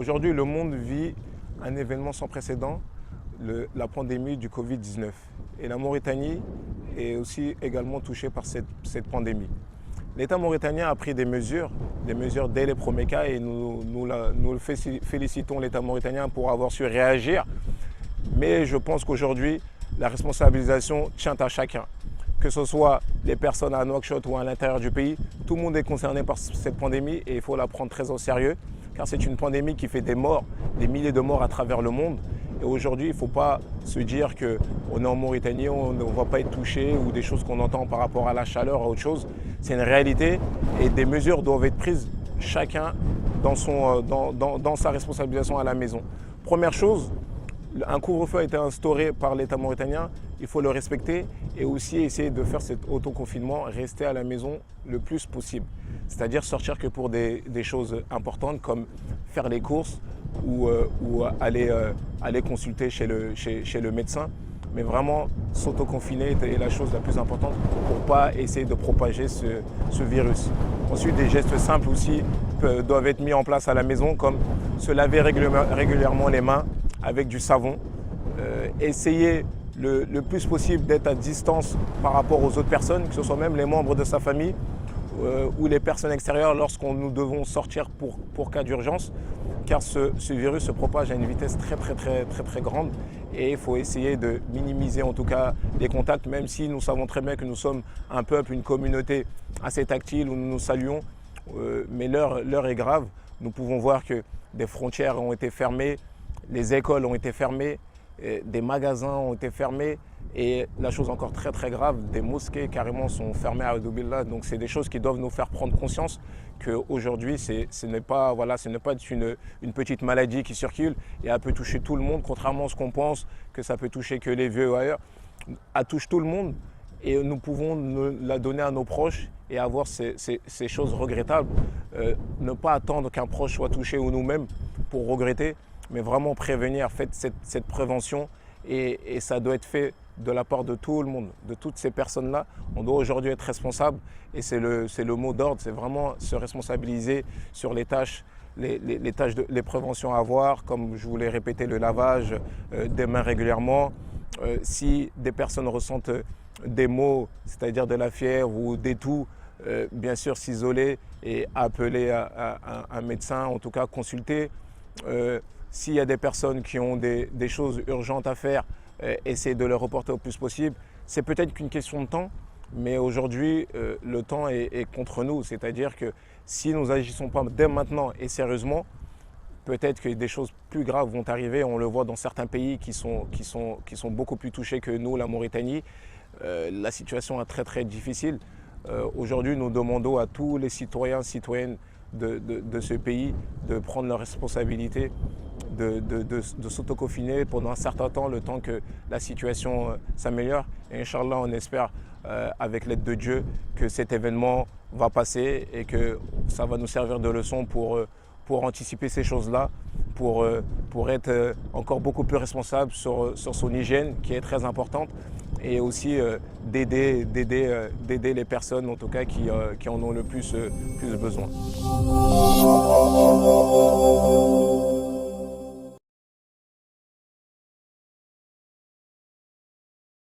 Aujourd'hui, le monde vit un événement sans précédent, la pandémie du Covid-19. Et la Mauritanie est aussi également touchée par cette pandémie. L'État mauritanien a pris des mesures dès les premiers cas et nous félicitons l'État mauritanien pour avoir su réagir. Mais je pense qu'aujourd'hui, la responsabilisation tient à chacun. Que ce soit les personnes à Nouakchott ou à l'intérieur du pays, tout le monde est concerné par cette pandémie et il faut la prendre très au sérieux car c'est une pandémie qui fait des morts, des milliers de morts à travers le monde. Et aujourd'hui, il ne faut pas se dire qu'on est en Mauritanie, on ne va pas être touché ou des choses qu'on entend par rapport à la chaleur, à autre chose. C'est une réalité et des mesures doivent être prises chacun dans sa responsabilisation à la maison. Première chose, un couvre-feu a été instauré par l'État mauritanien, il faut le respecter et aussi essayer de faire cet autoconfinement, rester à la maison le plus possible. C'est-à-dire sortir que pour des choses importantes comme faire les courses ou aller consulter chez le médecin. Mais vraiment, s'autoconfiner est la chose la plus importante pour ne pas essayer de propager ce virus. Ensuite, des gestes simples aussi doivent être mis en place à la maison, comme se laver régulièrement les mains avec du savon. Essayer le plus possible d'être à distance par rapport aux autres personnes, que ce soit même les membres de sa famille ou les personnes extérieures lorsqu'on nous devons sortir pour cas d'urgence, car ce virus se propage à une vitesse très grande et il faut essayer de minimiser en tout cas les contacts, même si nous savons très bien que nous sommes un peuple, une communauté assez tactile où nous nous saluons, mais l'heure est grave. Nous pouvons voir que des frontières ont été fermées, les écoles ont été fermées, des magasins ont été fermés et la chose encore très grave, des mosquées carrément sont fermées à Adoubilla. Donc c'est des choses qui doivent nous faire prendre conscience qu'aujourd'hui ce n'est pas une petite maladie qui circule et elle peut toucher tout le monde, contrairement à ce qu'on pense que ça peut toucher que les vieux ou ailleurs. Elle touche tout le monde et nous pouvons la donner à nos proches et avoir ces choses regrettables. Ne pas attendre qu'un proche soit touché ou nous-mêmes pour regretter, mais vraiment prévenir, faites cette prévention et ça doit être fait de la part de tout le monde, de toutes ces personnes-là. On doit aujourd'hui être responsable et c'est le mot d'ordre, c'est vraiment se responsabiliser sur les tâches, les préventions à avoir, comme je vous l'ai répété, le lavage des mains régulièrement. Si des personnes ressentent des maux, c'est-à-dire de la fièvre ou des toux, bien sûr s'isoler et appeler un médecin, en tout cas consulter. S'il y a des personnes qui ont des choses urgentes à faire, essayer de les reporter au plus possible. C'est peut-être qu'une question de temps, mais aujourd'hui, le temps est contre nous. C'est-à-dire que si nous n'agissons pas dès maintenant et sérieusement, peut-être que des choses plus graves vont arriver. On le voit dans certains pays qui sont beaucoup plus touchés que nous, la Mauritanie. La situation est très difficile. Aujourd'hui, nous demandons à tous les citoyens, citoyennes de ce pays de prendre leurs responsabilités, de s'autoconfiner pendant un certain temps, le temps que la situation s'améliore. Et Inch'Allah, on espère, avec l'aide de Dieu, que cet événement va passer et que ça va nous servir de leçon pour anticiper ces choses-là, pour être encore beaucoup plus responsable sur son hygiène, qui est très importante, et aussi d'aider les personnes, en tout cas, qui en ont le plus besoin.